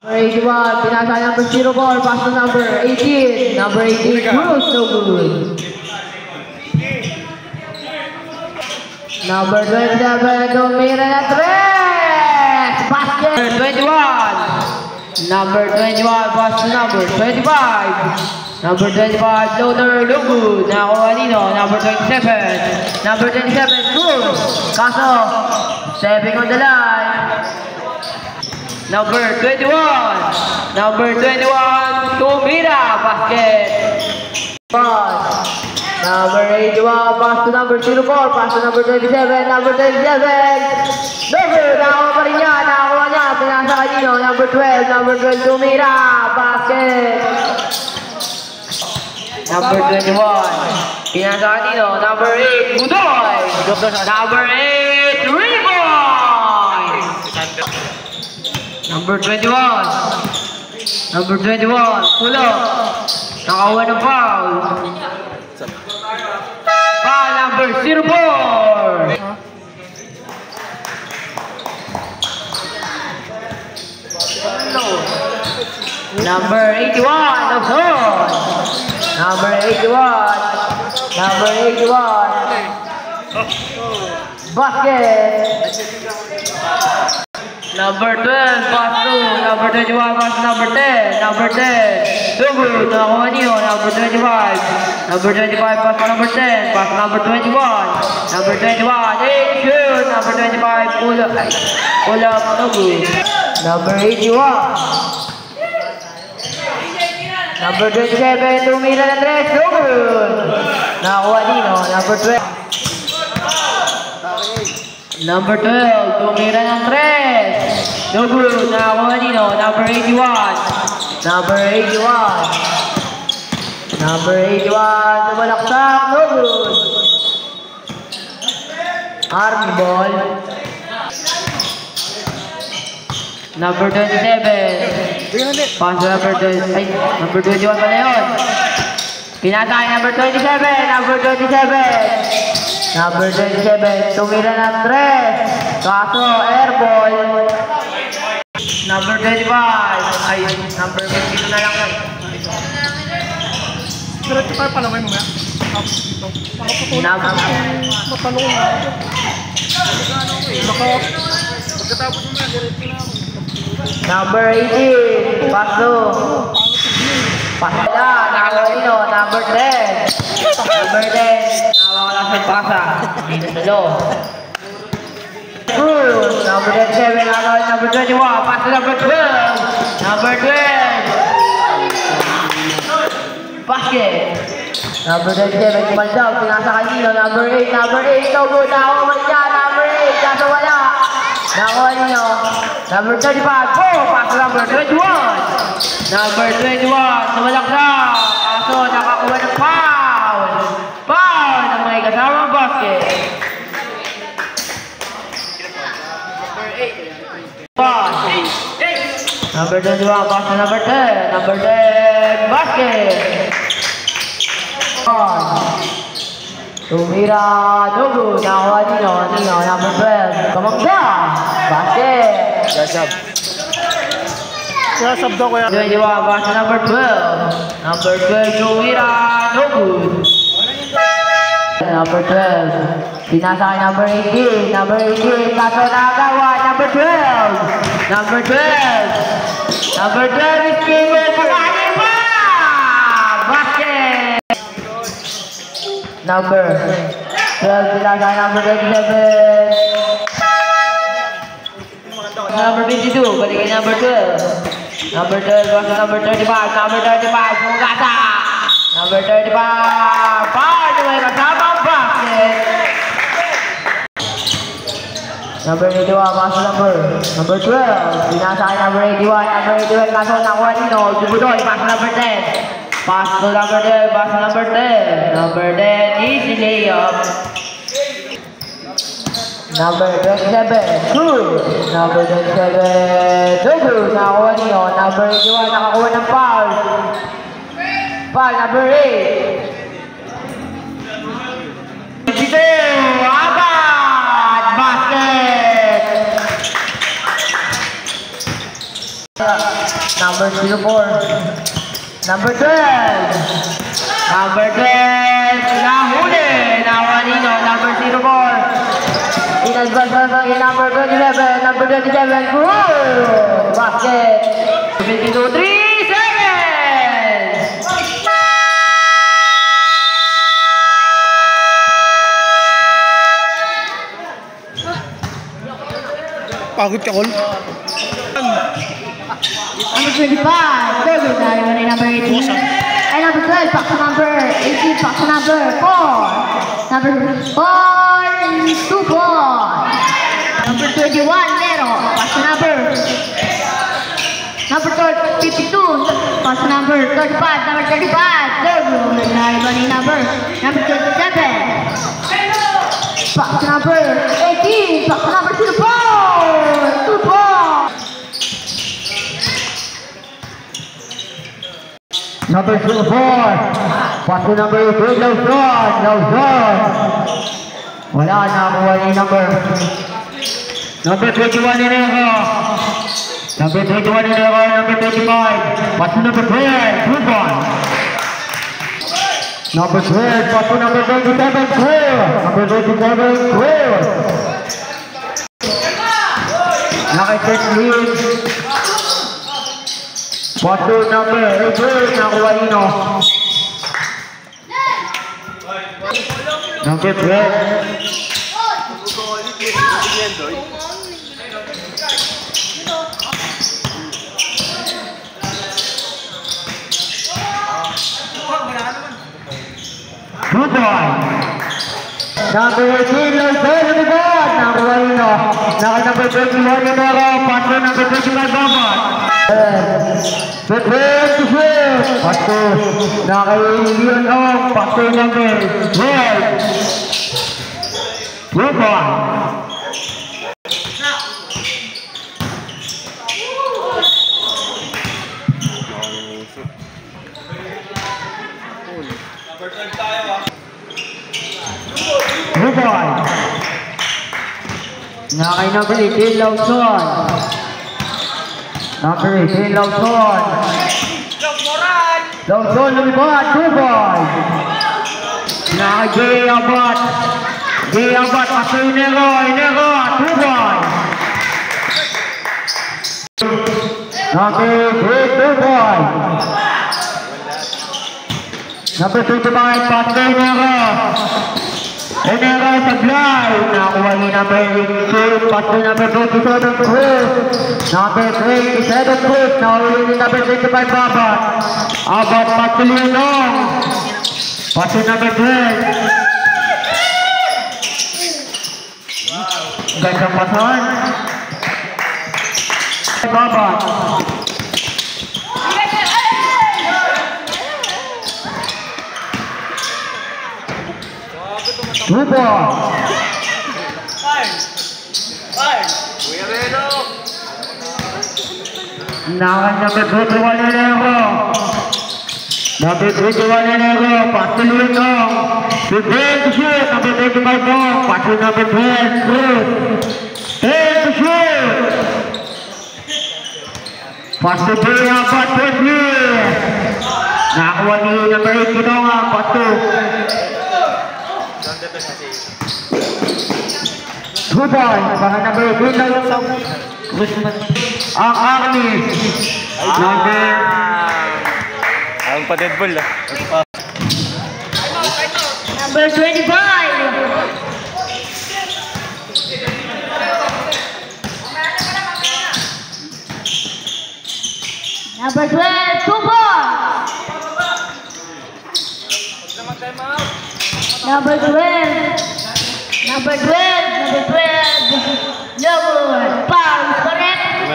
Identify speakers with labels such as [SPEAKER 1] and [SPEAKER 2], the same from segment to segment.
[SPEAKER 1] Number 81, pinasa number 04, pass to number 18. Number 18, Cruz, no good. Number 27, tumira na 3! Basket! 21. Number 21, pass to number 25. Number 25, loader, no good. Nakuha nino, number 27. Number 27, Cruz. Kaso, stepping on the line. Number 21. Number 21, tumira. Basket. Pass. Number 81, pass to number 04, pass to number 27, number 27. Number, nakakuha pa rin niya, nakakuha niya. Pinasa kanino, number 12, number 12, tumira. Basket. Number 21. Pinasa kanino, number 8, Budoy. Number 8, Reboy. Number 21. Number 21, pull up. Nakakuha ng foul. Foul number 04. Number 81, of course. Number 81. Number 81. Basket. Number 12, pass to number 21, pass to number 10. Number 10, too good. Nakakuha niyo, number 25. Number 25, pass to number 10. Pass to number 21. Number 21, shoot. Number 25, pull up, no good. Number 81. Number 27, tumira na 3, no good. Nakakuha niyo, number 12. Number 12, tumira ng 3. No good. Nakakuha nino. Number 81. Number 81. Number 81. Tumalaksak. No good. Army ball. Number 27. Pass to number 20. Ay, number 21 pala yun. Pinatay number 27. Number 27. Number 27, tumira ng 3. Kaso, airball. Number 25. Ay, number 22 na lang yun.
[SPEAKER 2] Pero ito tayo palaway mo nga. Matalong na. Pagkatapos mo na, diretso na ako.
[SPEAKER 1] Number 18, paso. Pasala, nakakuha nino. Number 10. Number 10. Nakawala sa pasa. Dito sa loob. Cruz. Number 27. Nakawala number 21. Pass to number 12. Number 12. Basket. Number 27. Kumal daw. Pinasa kanino. Number 8. Number 8. No good. Nakakuha niya. Number 8. Kaso wala. Nakakuha nino. Number 35. Pass to number 21. Number 21. Sumalaksak. Kaso nakakuha ng foul. Foul na may kasamang basket. Pass. Number 21, pass to number 10. Number 10, basket. Tumira, no good. Nakakuha nino. Number 12, kamangga. Basket.
[SPEAKER 2] Kaya sab daw kaya.
[SPEAKER 1] 21, pass to number 12. Number 12, tumira, no good. Number 12. Pinasa kay number 18. Number 18. Kaso nakagawa. Number 12. Number 12. Number 12 is given. Pagkain pa! Basket! Number 12. Pinasa kay number 27. Number 22. Balik kay number 12. Number 12 was number 35. Number 35. Mugasa! Number 35. Paano may kasamang basket? Number 81, pass to number 12. Pinasa kay number 81. Number 81, kaso nakuha nino. Budoy, pass to number 10. Pass to number 10, pass to number 10. Number 10, easy layup. Number 27, Cruz. Number 27, Cruz. Nakakuha nino. Number 81, nakakuha ng foul. Foul, number 8. Agad! Basket! Number 04. Number 12. Number 12. Nahuli. Nawanino. Number 04. Inadvance in number 27. Number 27. Good. Basket. 52, 3 seconds.
[SPEAKER 2] Pagod ka, Col.
[SPEAKER 1] Number 25, third good na rin number 18. And number 12, back to number 18, back to number 4. Number 4, 2 points. Number 21, Nero, back to number 52, pass to number 35, number 35, third good na rin number 27. Back to number 18, back to number 2 points. 2 points. Number 4, pass to number 3, Lawson. Wala na kuha ni number 21 ni Nero. Number 21 ni Nero, number 25, pass to number 12, 2 points. Number 12, pass to number 27, 12. Number 27, 12. Naka-set lead. Pass to number 18, nakuha nino. Number 12. Good boy. Number 18, Lawson, lumibot. Nakuha nino. Naka-number 21 nino ako. Pass to number 25, Bambat. Prepare to shoot. Pass to naka-iliyon ako. Pass to number 12. Good boy. Good boy. Nakay number 18, Lawson. Number 18, Lawson. Lawson, lumibot. Good boy. Nakay Jay Abad. Jay Abad, paso Inero. 2 boy. Number 3, 2 boy. Number 25, paso Inero. Inero sablay. Nakuha ni number 2, paso number 27, Cruz. Number 27, Cruz. Nakuha ni number 25, Babat. Abad, paso Leonong. Paso number 12. Gandang pasan. Babat. Rubo. Nawan number 21 Nero. Number 21 Nero. Paso Leonong. Prepare to shoot. Number 25 Bong. Paso number 12. Cruz. Prepare to shoot. Paso Jay Abad. Nakakuha ni number 8 Kinonga. Paso. Good boy. Baka number 8 Lawson. Ang Arnis.
[SPEAKER 2] Ang pa-deadball ah.
[SPEAKER 1] Number 25. Number 12, 2 points. Number 12. Number 12. No good. Foul, correct?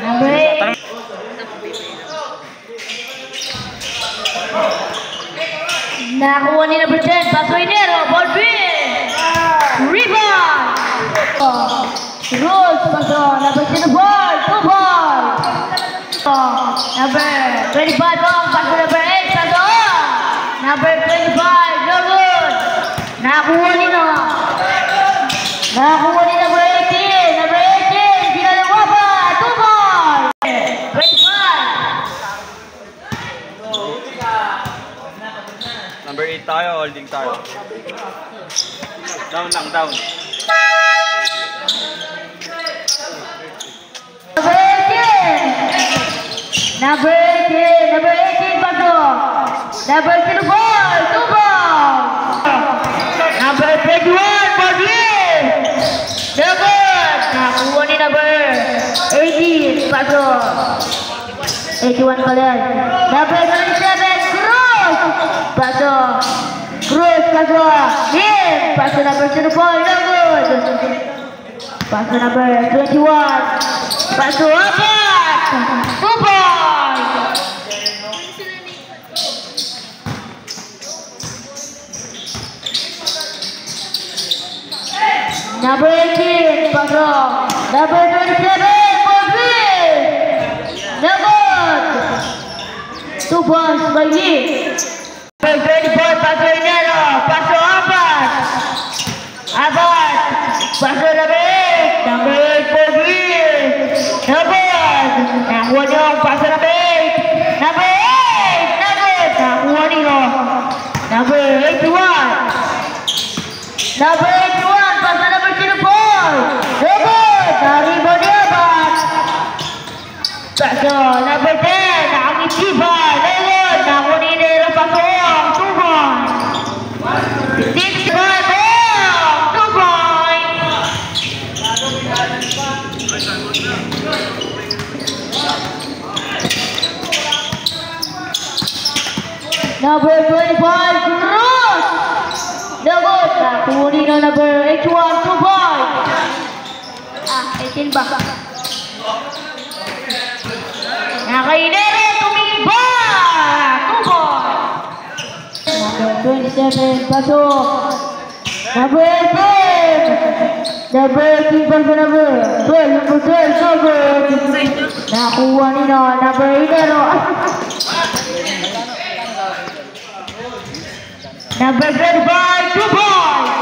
[SPEAKER 1] Number 8. Nakuha ni number 10, Paso Inero, ball win. Rebound. Rules, Paso, number 2 ball, 2 ball. Number 25, Paso number 8, Paso. Number 25, no good. Nakuha ni number 18, pinalawa pa, 2 ball. 25.
[SPEAKER 2] holding tayo. Down lang, down.
[SPEAKER 1] Number 18, pasok. Number 2 ball, 2 ball. Number 21, Bobby. Dapat. Nakuha ni number 18, pasok. 81 kalian. Number 27, Cruz. Pasok. Cruz, pasok. Hit. Pasok number 2 ball, no good. Pasok number 21. Pasok apa? 2 ball. Number 18, pasok. Number 27, Bobby. Dapat. 2 balls bagi. Number 24, pasok Inero. Pasok Abbas. Abbas. Pasok number 8. Number 8, Bobby. Dapat. Nakuha niyo. Pasok number 8. Number 8. Dapat. Nakuha niyo. Number 81. Number 81, pasal number 2 ball. Dapat. Dari body Abbas. Pasal number 10. Nakakit Siva. Dapat. Nakuha ni Inero. Pasok. 2 ball. 6 ball. 2 ball. Number 25, Cruz. Dapat. Nakuha ni number 81, 2 ball. 18 ba? Nakainere, tumimba. 2 ball. Number 27, pasok. Number 18. Number 18, pasok number 12. Number 12, cover. Nakuha ni number Inero. Number 25, 2 ball.